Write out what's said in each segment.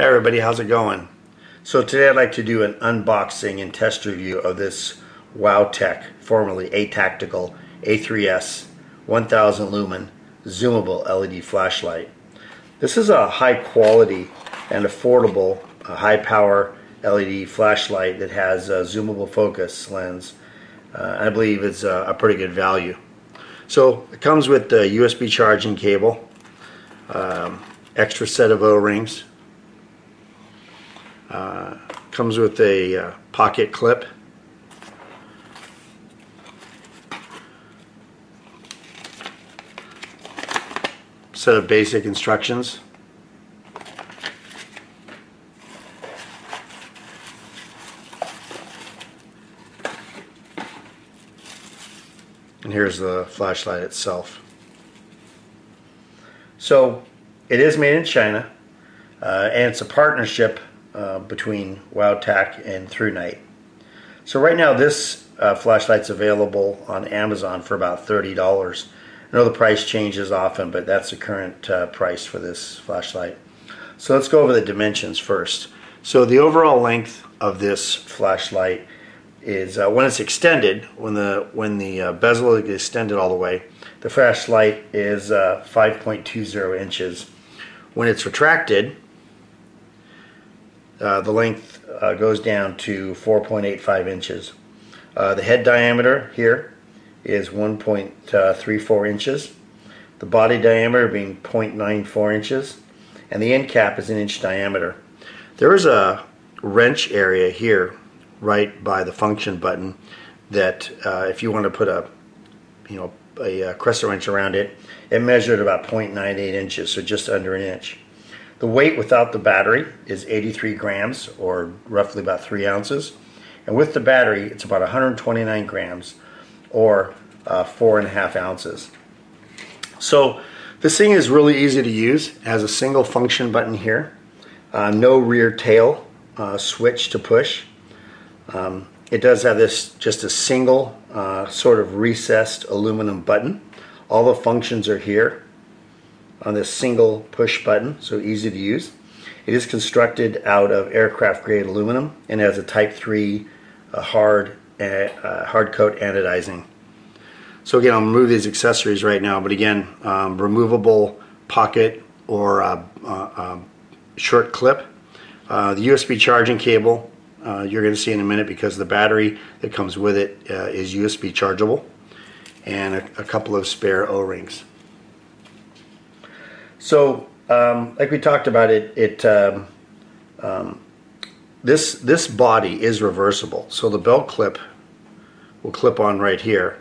Hey everybody, how's it going? So today I'd like to do an unboxing and test review of this Wowtac, formerly A-Tactical A3S 1000 Lumen Zoomable LED flashlight. This is a high quality and affordable high power LED flashlight that has a zoomable focus lens. I believe it's a pretty good value. So it comes with the USB charging cable, extra set of O-rings. Comes with a pocket clip, set of basic instructions, and here's the flashlight itself. So it is made in China, and it's a partnership between Wowtac and ThruNight. So right now this flashlight's available on Amazon for about $30. I know the price changes often, but that's the current price for this flashlight. So let's go over the dimensions first. So the overall length of this flashlight is when it's extended, when the bezel is extended all the way, the flashlight is 5.20 inches. When it's retracted, the length goes down to 4.85 inches. The head diameter here is 1.34 inches. The body diameter being 0.94 inches. And the end cap is 1 inch diameter. There is a wrench area here right by the function button that if you want to put a crescent wrench around it, it measured about 0.98 inches, so just under 1 inch. The weight without the battery is 83 grams, or roughly about 3 ounces. And with the battery, it's about 129 grams, or 4.5 ounces. So this thing is really easy to use. It has a single function button here. No rear tail switch to push. It does have this just a single sort of recessed aluminum button. All the functions are here on this single push button, so easy to use. It is constructed out of aircraft grade aluminum and has a type 3 hard coat anodizing. So again, I'll remove these accessories right now, but again, removable pocket or short clip. The USB charging cable you're going to see in a minute, because the battery that comes with it is USB chargeable, and a couple of spare O-rings. So, like we talked about, this body is reversible. So the belt clip will clip on right here.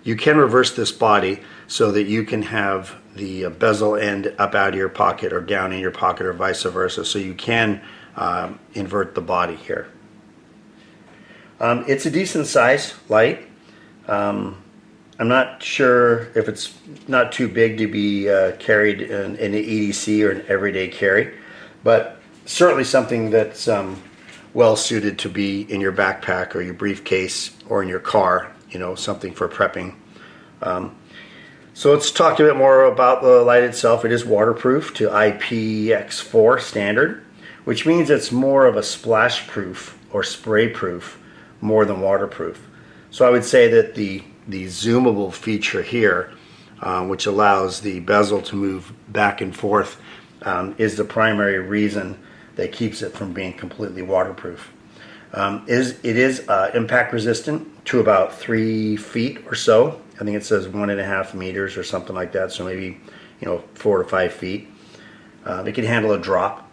You can reverse this body so that you can have the bezel end up out of your pocket or down in your pocket, or vice versa. So you can invert the body here. It's a decent size light. I'm not sure if it's not too big to be carried in an EDC or an everyday carry, but certainly something that's well suited to be in your backpack or your briefcase or in your car, something for prepping. So let's talk a bit more about the light itself. It is waterproof to IPX4 standard, which means it's more of a splash proof or spray proof more than waterproof. So I would say that the zoomable feature here, which allows the bezel to move back and forth, is the primary reason that keeps it from being completely waterproof. It is impact resistant to about 3 feet or so. I think it says 1.5 meters or something like that, so maybe 4 to 5 feet. It can handle a drop.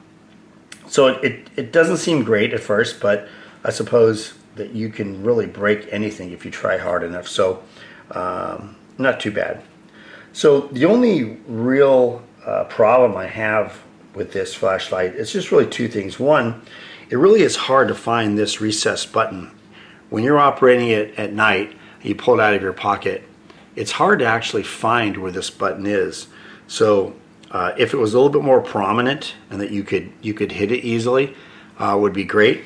So it doesn't seem great at first, but I suppose that you can really break anything if you try hard enough. So not too bad. So the only real problem I have with this flashlight is just really two things. One, it really is hard to find this recessed button. When you're operating it at night, you pull it out of your pocket, it's hard to actually find where this button is. So if it was a little bit more prominent and that you could hit it easily, would be great.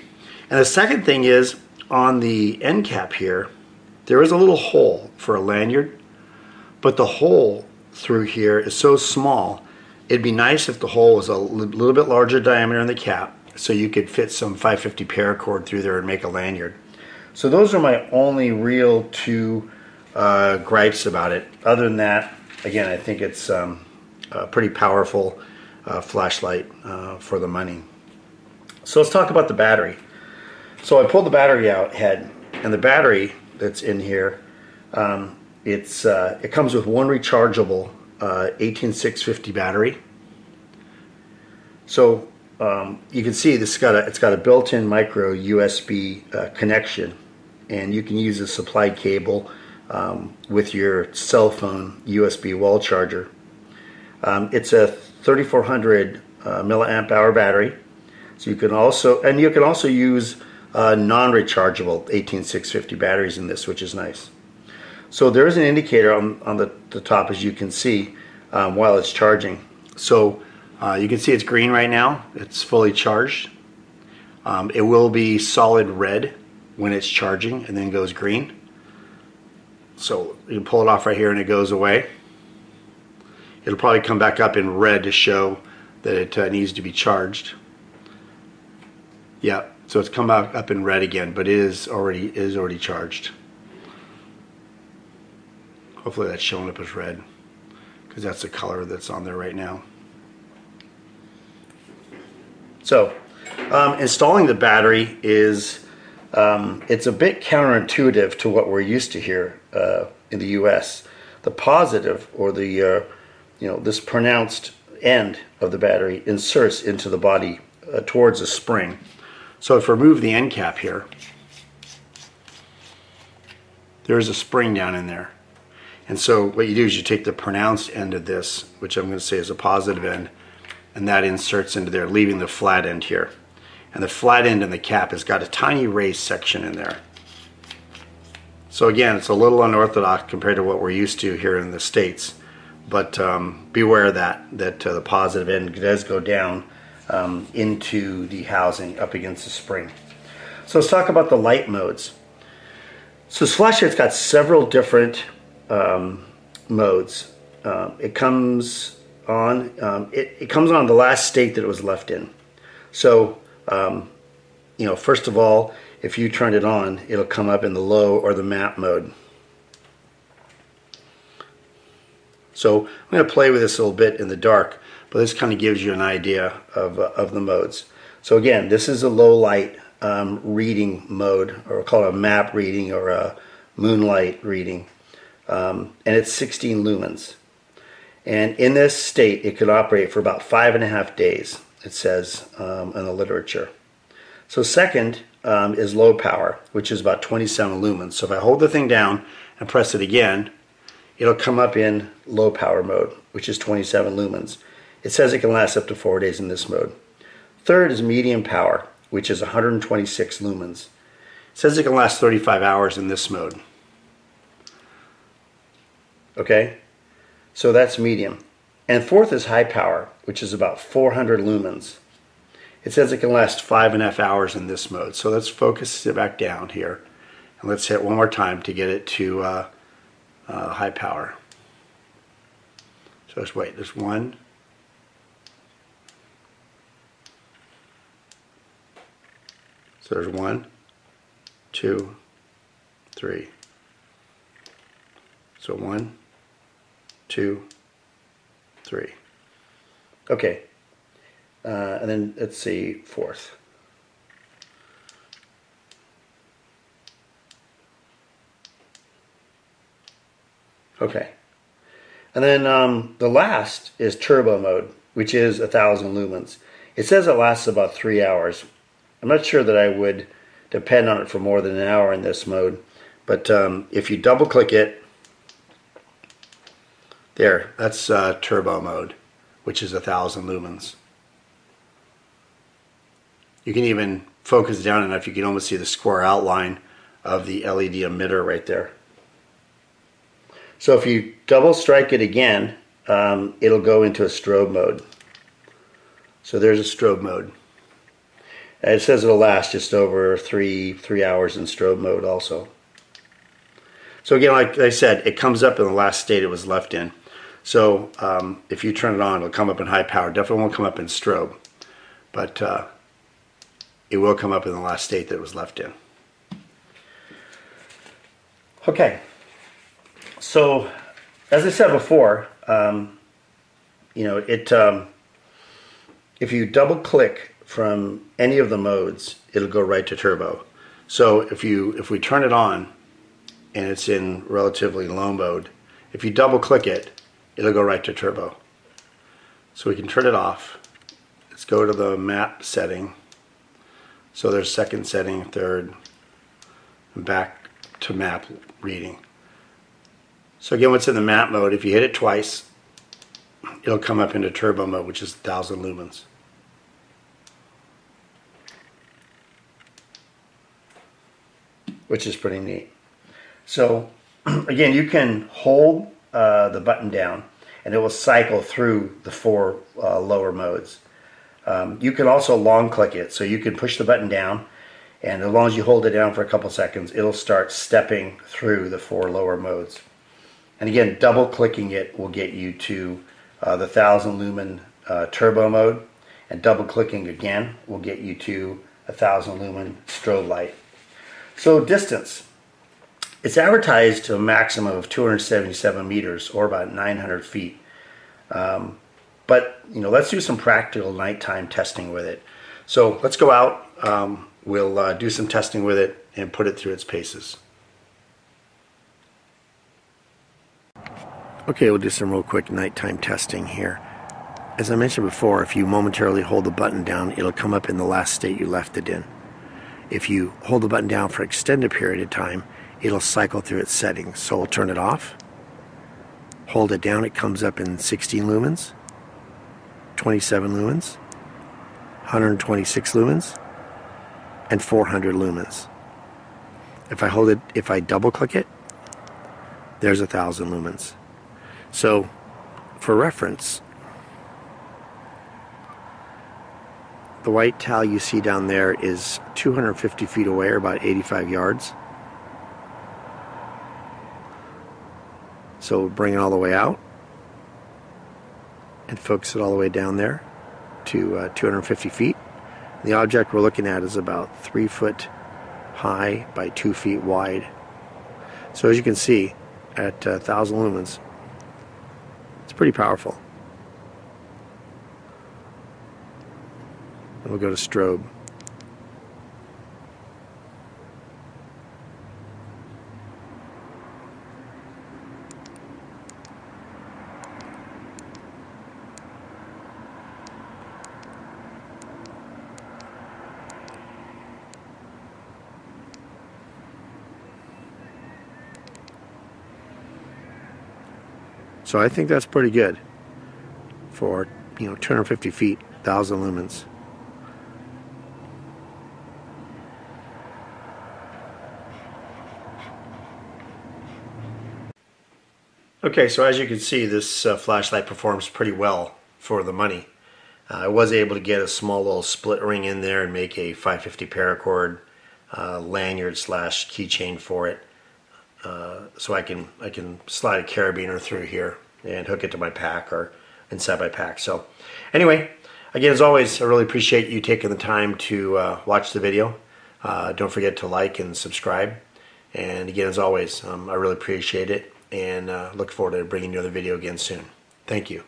And the second thing is, on the end cap here, there is a little hole for a lanyard, but the hole through here is so small It'd be nice if the hole was a little bit larger diameter in the cap, so you could fit some 550 paracord through there and make a lanyard. So those are my only real two gripes about it. Other than that, again, I think it's a pretty powerful flashlight for the money. So let's talk about the battery. So I pulled the battery out head, and the battery that's in here, it comes with one rechargeable 18650 battery. So you can see this it's got a built-in micro USB connection, and you can use a supplied cable with your cell phone USB wall charger. It's a 3400 milliamp hour battery. So you can also use non-rechargeable 18650 batteries in this, which is nice. So there is an indicator on the top, as you can see, while it's charging. So you can see it's green right now. It's fully charged. It will be solid red when it's charging and then goes green. So you can pull it off right here and it goes away. It'll probably come back up in red to show that it needs to be charged. Yeah, so it's come up in red again, but it is already charged. Hopefully that's showing up as red, because that's the color that's on there right now. So installing the battery is it's a bit counterintuitive to what we're used to here in the US. The positive, or the this pronounced end of the battery, inserts into the body towards a spring. So if I remove the end cap here, there's a spring down in there. And so what you do is you take the pronounced end of this, which I'm going to say is a positive end, and that inserts into there, leaving the flat end here. And the flat end in the cap has got a tiny raised section in there. So again, it's a little unorthodox compared to what we're used to here in the States. But beware that the positive end does go down into the housing up against the spring. So let's talk about the light modes. So this flashlight's got several different modes. It comes on the last state that it was left in. So first of all, if you turn it on, it'll come up in the low or the matte mode. So I'm going to play with this a little bit in the dark, but this kind of gives you an idea of the modes. So again, this is a low light reading mode, or we'll call it a map reading or a moonlight reading, and it's 16 lumens. And in this state, it could operate for about 5.5 days, it says in the literature. So second is low power, which is about 27 lumens. So if I hold the thing down and press it again, it'll come up in low power mode, which is 27 lumens. It says it can last up to 4 days in this mode. Third is medium power, which is 126 lumens. It says it can last 35 hours in this mode. Okay, so that's medium. And fourth is high power, which is about 400 lumens. It says it can last 5.5 hours in this mode. So let's focus it back down here, and let's hit one more time to get it to high power. So let's wait. There's one. So there's 1, 2, 3. So 1, 2, 3. Okay. And then let's see, fourth. Okay. And then the last is turbo mode, which is 1000 lumens. It says it lasts about 3 hours. I'm not sure that I would depend on it for more than an hour in this mode, but if you double click it, there, that's turbo mode, which is 1000 lumens. You can even focus down enough, you can almost see the square outline of the LED emitter right there. So if you double strike it again, it'll go into a strobe mode. So there's a strobe mode. And it says it'll last just over three hours in strobe mode also. So again, like I said, it comes up in the last state it was left in. So if you turn it on, it'll come up in high power. Definitely won't come up in strobe, but it will come up in the last state that it was left in. Okay, so as I said before, you know, if you double click from any of the modes, it'll go right to turbo. So if we turn it on and it's in relatively low mode, if you double click it, it'll go right to turbo. So we can turn it off. Let's go to the map setting. So there's second setting, third, and back to map reading. So again, what's in the map mode, if you hit it twice, it'll come up into turbo mode, which is 1000 lumens. Which is pretty neat. So again, you can hold the button down and it will cycle through the 4 lower modes. You can also long click it, so you can push the button down, and as long as you hold it down for a couple seconds, it'll start stepping through the 4 lower modes. And again, double clicking it will get you to the 1000 lumen turbo mode, and double clicking again will get you to 1000 lumen strobe light. So distance, it's advertised to a maximum of 277 meters, or about 900 feet. But you know, let's do some practical nighttime testing with it. So let's go out. We'll do some testing with it and put it through its paces. Okay, we'll do some real quick nighttime testing here. As I mentioned before, if you momentarily hold the button down, it'll come up in the last state you left it in. If you hold the button down for an extended period of time, it'll cycle through its settings. So we'll turn it off, hold it down, it comes up in 16 lumens, 27 lumens, 126 lumens, and 400 lumens. If I double click it, there's 1000 lumens. So for reference, the white tile you see down there is 250 feet away, or about 85 yards. So bring it all the way out and focus it all the way down there to 250 feet. The object we're looking at is about 3 foot high by 2 feet wide. So as you can see, at 1000 lumens, it's pretty powerful. And we'll go to strobe. So I think that's pretty good for, you know, 250 feet, 1000 lumens. Okay, so as you can see, this flashlight performs pretty well for the money. I was able to get a small little split ring in there and make a 550 paracord lanyard slash keychain for it. So I can slide a carabiner through here and hook it to my pack or inside my pack. So anyway, again, as always, I really appreciate you taking the time to watch the video. Don't forget to like and subscribe. And again, as always, I really appreciate it, and look forward to bringing you another video again soon. Thank you.